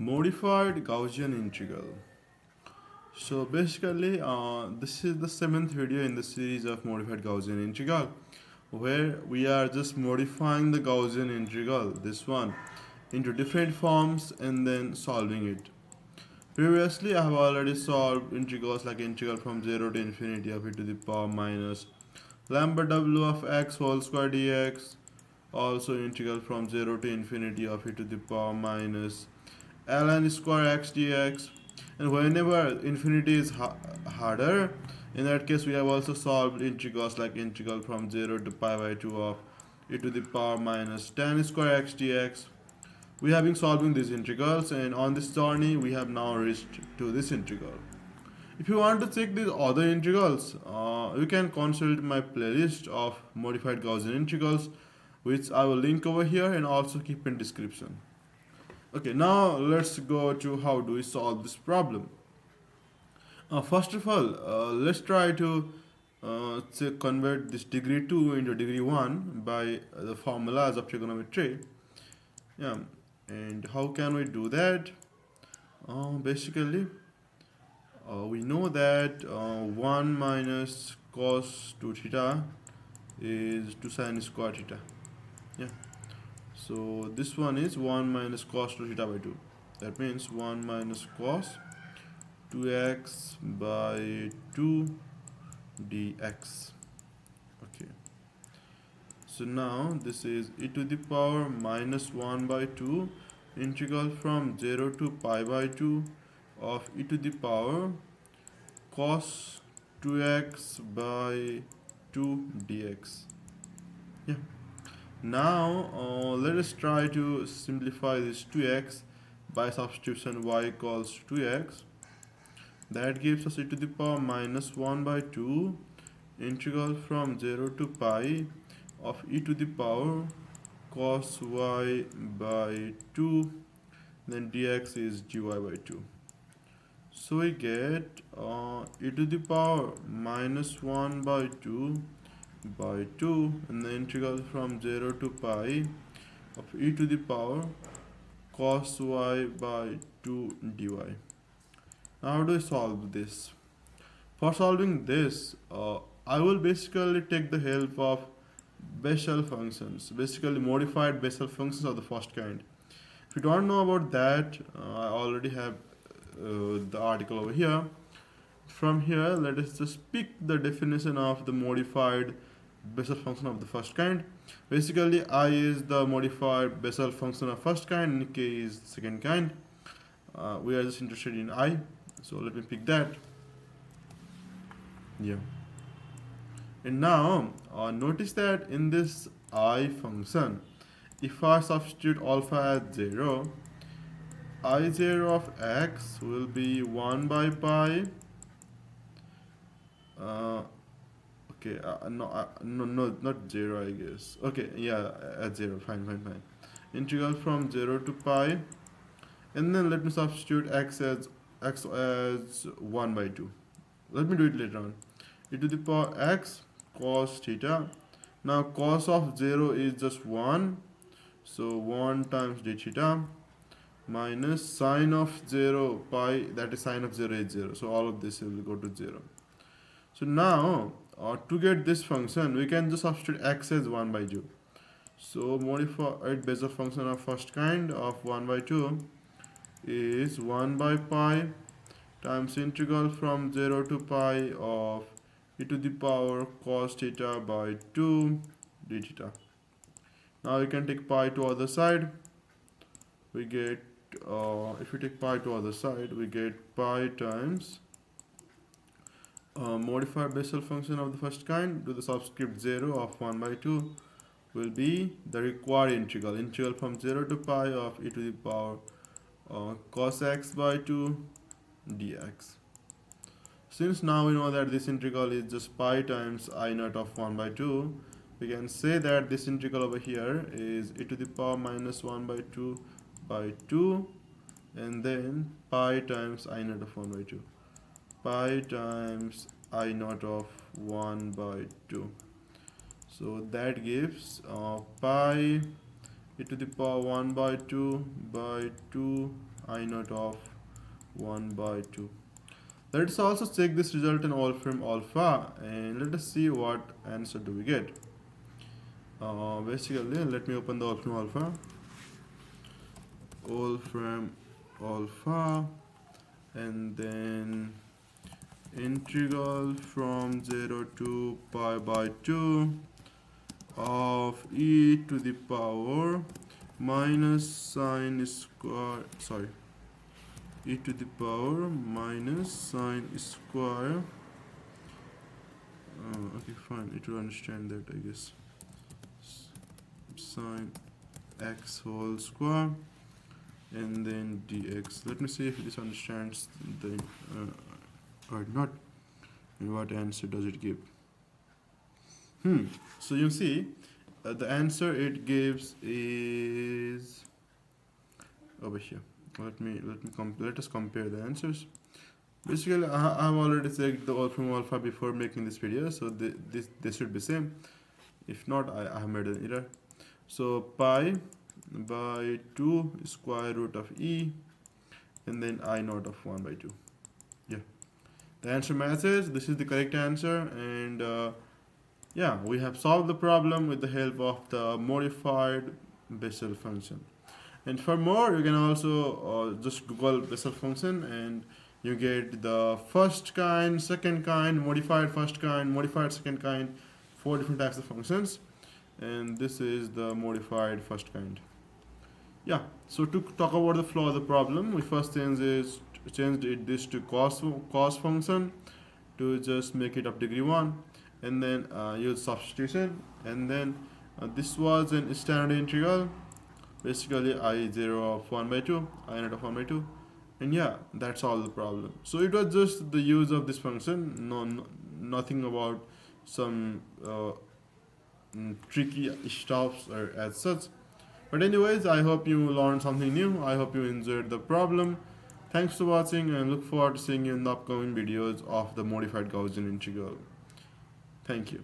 Modified Gaussian integral. So basically, this is the seventh video in the series of modified Gaussian integral, where we are just modifying the Gaussian integral, this one, into different forms and then solving it. Previously, I have already solved integrals like integral from 0 to infinity of e to the power minus lambda w of x whole square dx, also integral from 0 to infinity of e to the power minus ln square x dx. And whenever infinity is harder, in that case we have also solved integrals like integral from 0 to pi by 2 of e to the power minus tan square x dx. We have been solving these integrals, and on this journey we have now reached to this integral. If you want to check these other integrals, you can consult my playlist of modified Gaussian integrals, which I will link over here and also keep in description. Okay, now let's go to how do we solve this problem. First of all, let's try to convert this degree 2 into degree 1 by the formulas of trigonometry. Yeah, and how can we do that? Basically, we know that 1 minus cos 2 theta is 2 sin square theta. Yeah, so this one is 1 minus cos 2 theta by 2. That means 1 minus cos 2x by 2 dx. Okay, so now this is e to the power minus 1 by 2 integral from 0 to pi by 2 of e to the power cos 2x by 2 dx. Yeah. Now let us try to simplify this 2x by substitution y equals 2x. That gives us e to the power minus 1 by 2 integral from 0 to pi of e to the power cos y by 2, then dx is dy by 2. So we get e to the power minus 1 by 2 by 2, and the integral from 0 to pi of e to the power cos y by 2 dy. Now how do I solve this? For solving this, I will basically take the help of Bessel functions, basically modified Bessel functions of the first kind. If you don't know about that, I already have the article over here. From here, let us just pick the definition of the modified Bessel function of the first kind. Basically, I is the modified Bessel function of first kind, and k is second kind. We are just interested in I, so let me pick that. Yeah. And now, notice that in this I function, if I substitute alpha as 0, I0 of x will be 1 by pi. Okay, no, not 0, I guess. Okay, yeah, at 0, fine. Integral from 0 to pi. And then let me substitute x as 1 by 2. Let me do it later on. E to the power x cos theta. Now cos of 0 is just 1. So 1 times d theta minus sine of 0 pi, that is sine of 0 is 0. So all of this will go to 0. So now to get this function, we can just substitute x as 1 by 2. So modified Bessel function of first kind of 1 by 2 is 1 by pi times integral from 0 to pi of e to the power cos theta by 2 d theta. Now we can take pi to other side. We get, if we take pi to other side, we get pi times modified Bessel function of the first kind to the subscript 0 of 1 by 2 will be the required integral from 0 to pi of e to the power cos x by 2 dx. Since now we know that this integral is just pi times I naught of 1 by 2, we can say that this integral over here is e to the power minus 1 by 2 by 2, and then pi times I naught of 1 by 2. Pi times I naught of 1 by 2. So that gives pi e to the power 1 by 2 by 2 I naught of 1 by 2. Let's also check this result in Wolfram alpha, and let us see what answer do we get. Basically, let me open the Wolfram alpha, and then integral from 0 to pi by 2 of e to the power minus sine square, e to the power minus sine square. Okay, fine, it will understand that, I guess. Sine x whole square, and then dx. Let me see if this understands the or not, and what answer does it give. So you see, the answer it gives is over here. Let us compare the answers. Basically, I have already checked the Wolfram alpha before making this video, so this should be same. If not, I have made an error. So pi by 2 square root of e, and then I naught of 1 by 2. Yeah, the answer matches. This is the correct answer, and yeah, we have solved the problem with the help of the modified Bessel function. And for more, you can also just Google Bessel function, and you get the first kind, second kind, modified first kind, modified second kind, 4 different types of functions, and this is the modified first kind. Yeah, so to talk about the flaw of the problem, we first changed this to cos function to just make it of degree 1, and then use substitution, and then this was an standard integral, basically I0 of 1 by 2, I naught of 1 by 2, and yeah, that's all the problem. So it was just the use of this function, nothing about some tricky stuffs or as such. But anyways, I hope you learned something new. I hope you enjoyed the problem. Thanks for watching, and look forward to seeing you in the upcoming videos of the modified Gaussian integral. Thank you.